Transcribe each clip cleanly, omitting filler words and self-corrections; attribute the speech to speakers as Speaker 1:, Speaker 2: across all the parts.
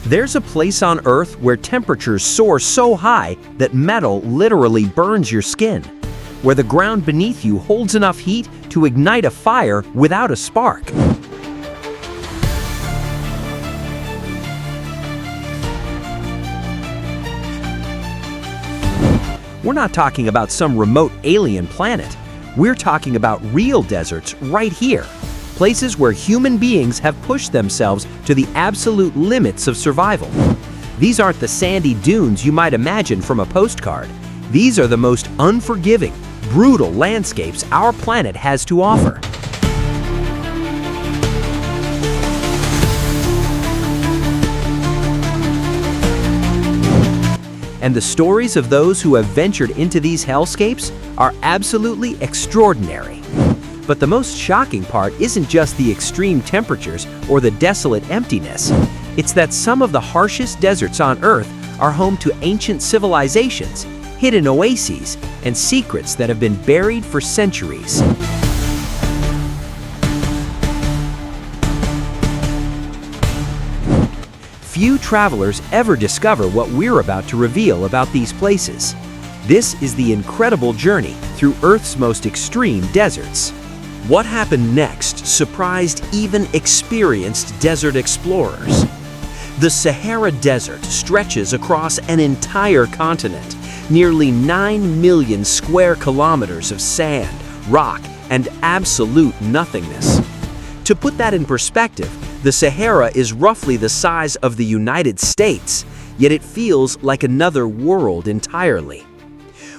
Speaker 1: There's a place on Earth where temperatures soar so high that metal literally burns your skin, where the ground beneath you holds enough heat to ignite a fire without a spark. We're not talking about some remote alien planet. We're talking about real deserts right here. Places where human beings have pushed themselves to the absolute limits of survival. These aren't the sandy dunes you might imagine from a postcard. These are the most unforgiving, brutal landscapes our planet has to offer. And the stories of those who have ventured into these hellscapes are absolutely extraordinary. But the most shocking part isn't just the extreme temperatures or the desolate emptiness. It's that some of the harshest deserts on Earth are home to ancient civilizations, hidden oases, and secrets that have been buried for centuries. Few travelers ever discover what we're about to reveal about these places. This is the incredible journey through Earth's most extreme deserts. What happened next surprised even experienced desert explorers. The Sahara Desert stretches across an entire continent, nearly 9 million square kilometers of sand, rock, and absolute nothingness. To put that in perspective, the Sahara is roughly the size of the United States, yet it feels like another world entirely.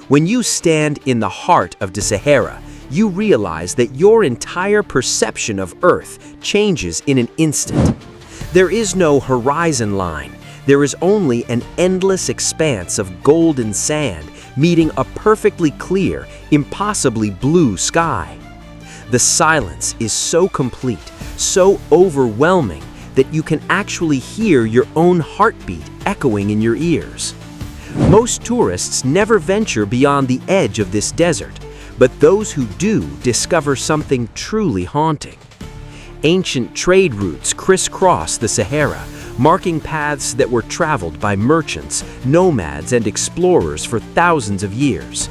Speaker 1: When you stand in the heart of the Sahara, you realize that your entire perception of Earth changes in an instant. There is no horizon line. There is only an endless expanse of golden sand meeting a perfectly clear, impossibly blue sky. The silence is so complete, so overwhelming, that you can actually hear your own heartbeat echoing in your ears. Most tourists never venture beyond the edge of this desert, but those who do discover something truly haunting. Ancient trade routes crisscross the Sahara, marking paths that were traveled by merchants, nomads, and explorers for thousands of years.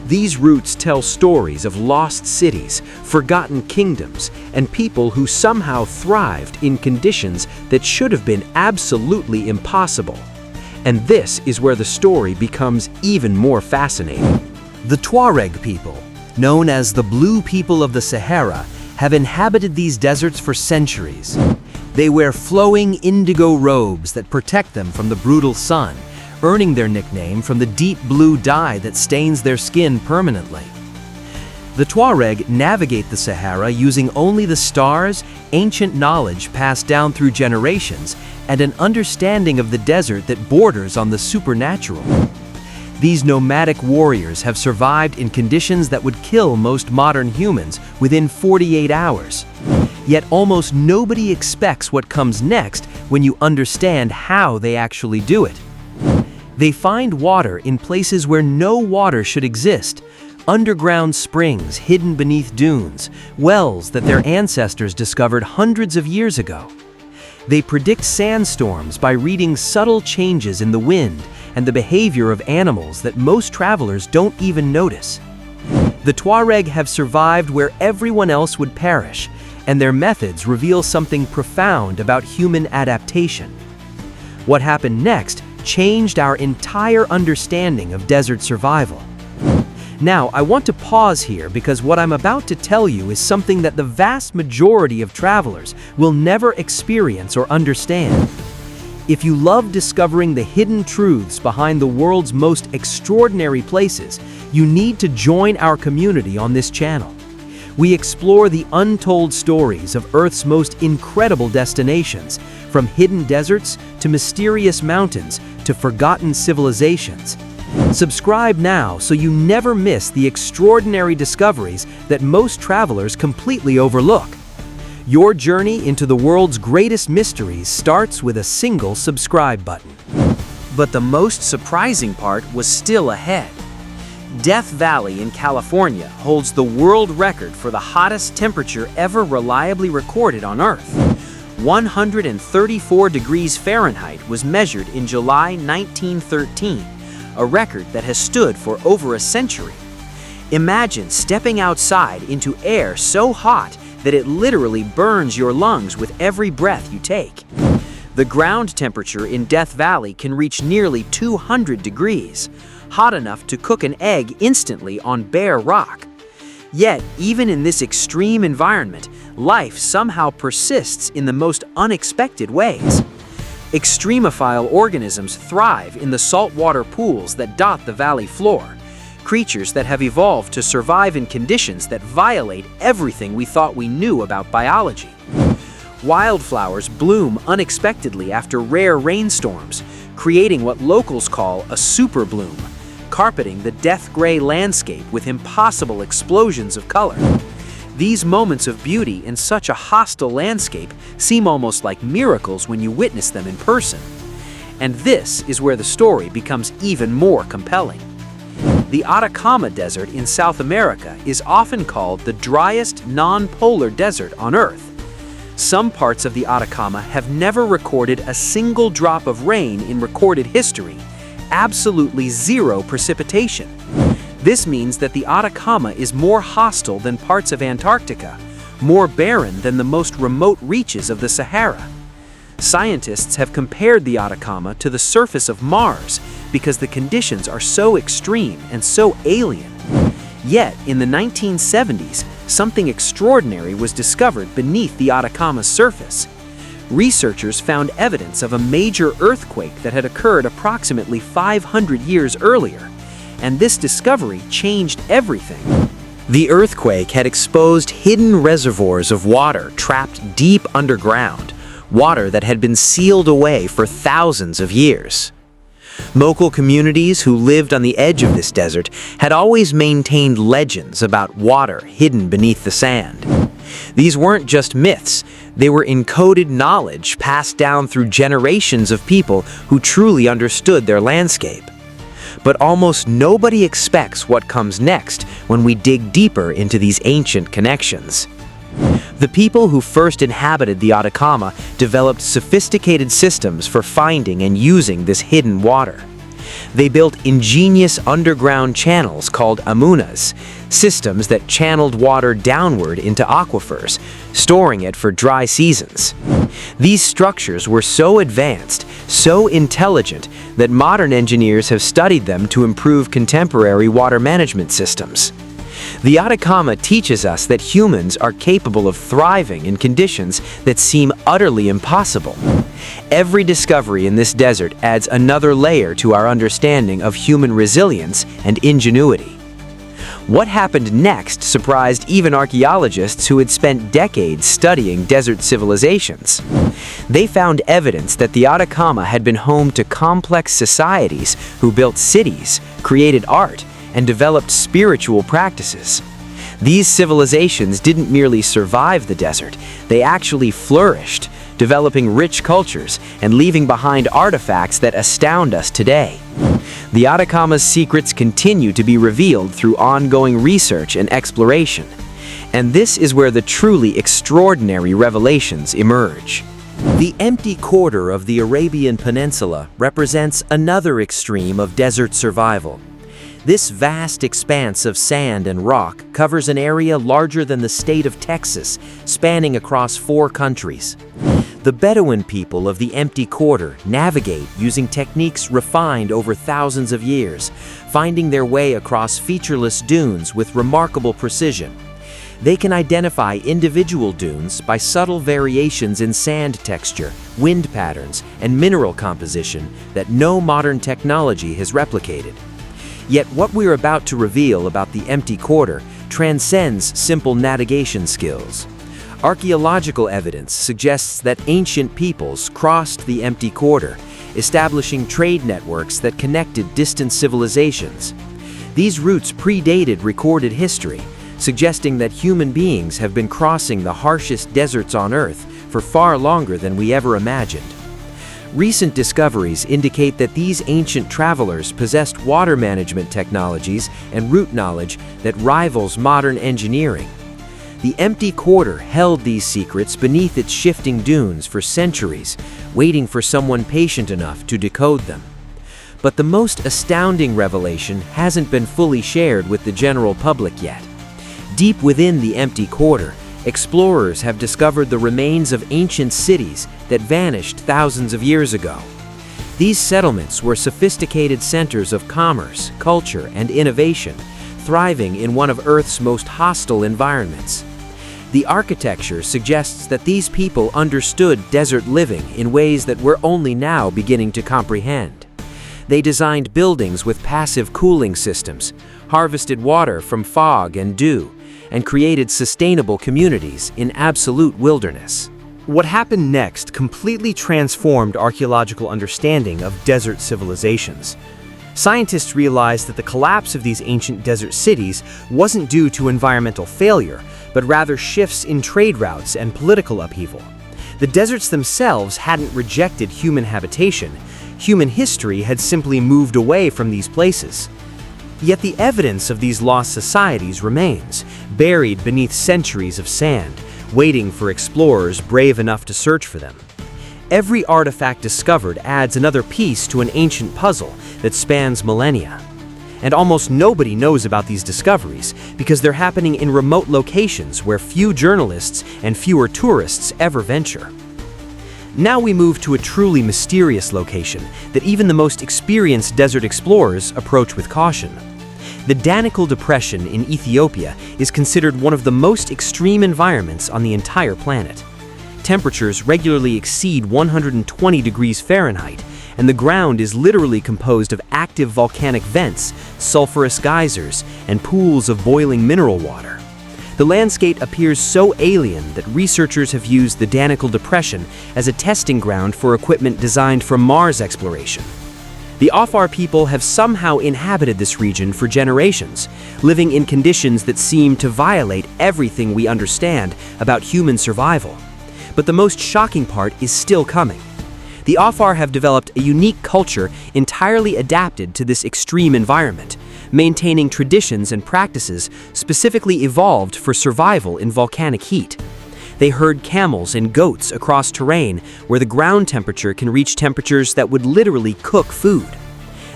Speaker 1: These routes tell stories of lost cities, forgotten kingdoms, and people who somehow thrived in conditions that should have been absolutely impossible. And this is where the story becomes even more fascinating. The Tuareg people, known as the Blue People of the Sahara, have inhabited these deserts for centuries. They wear flowing indigo robes that protect them from the brutal sun, earning their nickname from the deep blue dye that stains their skin permanently. The Tuareg navigate the Sahara using only the stars, ancient knowledge passed down through generations, and an understanding of the desert that borders on the supernatural. These nomadic warriors have survived in conditions that would kill most modern humans within 48 hours. Yet almost nobody expects what comes next when you understand how they actually do it. They find water in places where no water should exist, underground springs hidden beneath dunes, wells that their ancestors discovered hundreds of years ago. They predict sandstorms by reading subtle changes in the wind and the behavior of animals that most travelers don't even notice. The Tuareg have survived where everyone else would perish, and their methods reveal something profound about human adaptation. What happened next changed our entire understanding of desert survival. Now, I want to pause here because what I'm about to tell you is something that the vast majority of travelers will never experience or understand. If you love discovering the hidden truths behind the world's most extraordinary places, you need to join our community on this channel. We explore the untold stories of Earth's most incredible destinations, from hidden deserts to mysterious mountains to forgotten civilizations. Subscribe now so you never miss the extraordinary discoveries that most travelers completely overlook. Your journey into the world's greatest mysteries starts with a single subscribe button. But the most surprising part was still ahead. Death Valley in California holds the world record for the hottest temperature ever reliably recorded on Earth. 134 degrees Fahrenheit was measured in July 1913, a record that has stood for over a century. Imagine stepping outside into air so hot that it literally burns your lungs with every breath you take. The ground temperature in Death Valley can reach nearly 200 degrees, hot enough to cook an egg instantly on bare rock. Yet, even in this extreme environment, life somehow persists in the most unexpected ways. Extremophile organisms thrive in the saltwater pools that dot the valley floor, creatures that have evolved to survive in conditions that violate everything we thought we knew about biology. Wildflowers bloom unexpectedly after rare rainstorms, creating what locals call a super bloom, carpeting the death gray landscape with impossible explosions of color. These moments of beauty in such a hostile landscape seem almost like miracles when you witness them in person. And this is where the story becomes even more compelling. The Atacama Desert in South America is often called the driest non-polar desert on Earth. Some parts of the Atacama have never recorded a single drop of rain in recorded history, absolutely zero precipitation. This means that the Atacama is more hostile than parts of Antarctica, more barren than the most remote reaches of the Sahara. Scientists have compared the Atacama to the surface of Mars because the conditions are so extreme and so alien. Yet, in the 1970s, something extraordinary was discovered beneath the Atacama's surface. Researchers found evidence of a major earthquake that had occurred approximately 500 years earlier, and this discovery changed everything. The earthquake had exposed hidden reservoirs of water trapped deep underground, water that had been sealed away for thousands of years. Local communities who lived on the edge of this desert had always maintained legends about water hidden beneath the sand. These weren't just myths, they were encoded knowledge passed down through generations of people who truly understood their landscape. But almost nobody expects what comes next when we dig deeper into these ancient connections. The people who first inhabited the Atacama developed sophisticated systems for finding and using this hidden water. They built ingenious underground channels called amunas, systems that channeled water downward into aquifers, storing it for dry seasons. These structures were so advanced, so intelligent, that modern engineers have studied them to improve contemporary water management systems. The Atacama teaches us that humans are capable of thriving in conditions that seem utterly impossible. Every discovery in this desert adds another layer to our understanding of human resilience and ingenuity. What happened next surprised even archaeologists who had spent decades studying desert civilizations. They found evidence that the Atacama had been home to complex societies who built cities, created art, and developed spiritual practices. These civilizations didn't merely survive the desert, they actually flourished, developing rich cultures and leaving behind artifacts that astound us today. The Atacama's secrets continue to be revealed through ongoing research and exploration, and this is where the truly extraordinary revelations emerge. The empty quarter of the Arabian Peninsula represents another extreme of desert survival. This vast expanse of sand and rock covers an area larger than the state of Texas, spanning across 4 countries. The Bedouin people of the empty quarter navigate using techniques refined over thousands of years, finding their way across featureless dunes with remarkable precision. They can identify individual dunes by subtle variations in sand texture, wind patterns, and mineral composition that no modern technology has replicated. Yet what we're about to reveal about the empty quarter transcends simple navigation skills. Archaeological evidence suggests that ancient peoples crossed the empty quarter, establishing trade networks that connected distant civilizations. These routes predated recorded history, suggesting that human beings have been crossing the harshest deserts on Earth for far longer than we ever imagined. Recent discoveries indicate that these ancient travelers possessed water management technologies and route knowledge that rivals modern engineering. The empty quarter held these secrets beneath its shifting dunes for centuries, waiting for someone patient enough to decode them. But the most astounding revelation hasn't been fully shared with the general public yet. Deep within the empty quarter, explorers have discovered the remains of ancient cities that vanished thousands of years ago. These settlements were sophisticated centers of commerce, culture, and innovation, thriving in one of Earth's most hostile environments. The architecture suggests that these people understood desert living in ways that we're only now beginning to comprehend. They designed buildings with passive cooling systems, harvested water from fog and dew, and created sustainable communities in absolute wilderness.
Speaker 2: What happened next completely transformed archaeological understanding of desert civilizations. Scientists realized that the collapse of these ancient desert cities wasn't due to environmental failure, but rather shifts in trade routes and political upheaval. The deserts themselves hadn't rejected human habitation. Human history had simply moved away from these places. Yet the evidence of these lost societies remains, buried beneath centuries of sand, waiting for explorers brave enough to search for them. Every artifact discovered adds another piece to an ancient puzzle that spans millennia. And almost nobody knows about these discoveries because they're happening in remote locations where few journalists and fewer tourists ever venture. Now we move to a truly mysterious location that even the most experienced desert explorers approach with caution. The Danakil Depression in Ethiopia is considered one of the most extreme environments on the entire planet. Temperatures regularly exceed 120 degrees Fahrenheit, and the ground is literally composed of active volcanic vents, sulfurous geysers, and pools of boiling mineral water. The landscape appears so alien that researchers have used the Danakil Depression as a testing ground for equipment designed for Mars exploration. The Afar people have somehow inhabited this region for generations, living in conditions that seem to violate everything we understand about human survival. But the most shocking part is still coming. The Afar have developed a unique culture entirely adapted to this extreme environment, maintaining traditions and practices specifically evolved for survival in volcanic heat. They herd camels and goats across terrain where the ground temperature can reach temperatures that would literally cook food.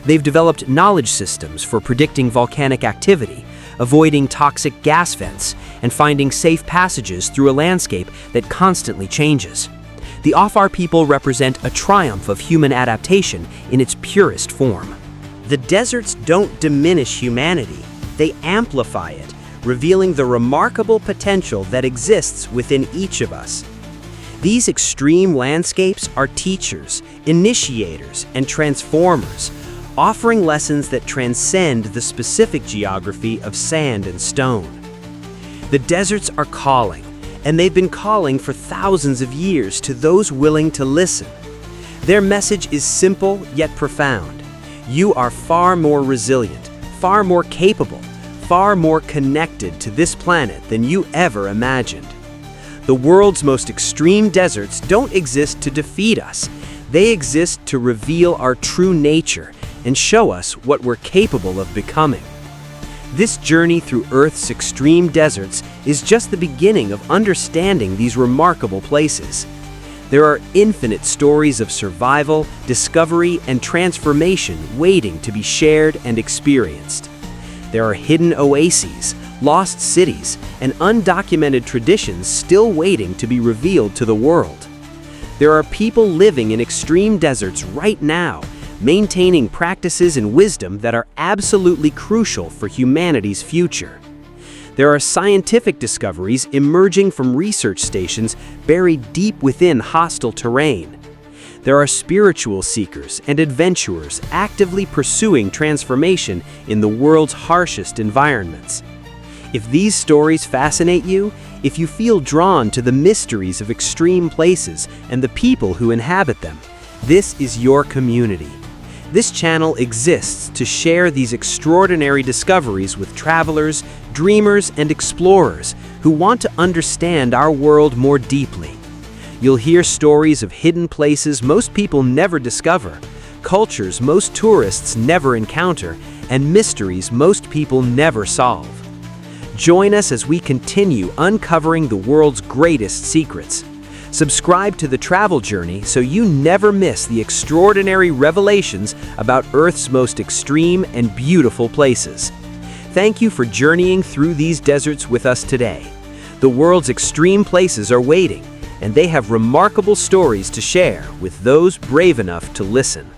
Speaker 2: They've developed knowledge systems for predicting volcanic activity, avoiding toxic gas vents, and finding safe passages through a landscape that constantly changes. The Afar people represent a triumph of human adaptation in its purest form. The deserts don't diminish humanity, they amplify it, revealing the remarkable potential that exists within each of us. These extreme landscapes are teachers, initiators, and transformers, offering lessons that transcend the specific geography of sand and stone. The deserts are calling, and they've been calling for thousands of years to those willing to listen. Their message is simple yet profound. You are far more resilient, far more capable, far more connected to this planet than you ever imagined. The world's most extreme deserts don't exist to defeat us. They exist to reveal our true nature and show us what we're capable of becoming. This journey through Earth's extreme deserts is just the beginning of understanding these remarkable places. There are infinite stories of survival, discovery, and transformation waiting to be shared and experienced. There are hidden oases, lost cities, and undocumented traditions still waiting to be revealed to the world. There are people living in extreme deserts right now, maintaining practices and wisdom that are absolutely crucial for humanity's future. There are scientific discoveries emerging from research stations buried deep within hostile terrain. There are spiritual seekers and adventurers actively pursuing transformation in the world's harshest environments. If these stories fascinate you, if you feel drawn to the mysteries of extreme places and the people who inhabit them, this is your community. This channel exists to share these extraordinary discoveries with travelers, dreamers, and explorers who want to understand our world more deeply. You'll hear stories of hidden places most people never discover, cultures most tourists never encounter, and mysteries most people never solve.
Speaker 1: Join us as we continue uncovering the world's greatest secrets. Subscribe to The Travel Journey so you never miss the extraordinary revelations about Earth's most extreme and beautiful places. Thank you for journeying through these deserts with us today. The world's extreme places are waiting, and they have remarkable stories to share with those brave enough to listen.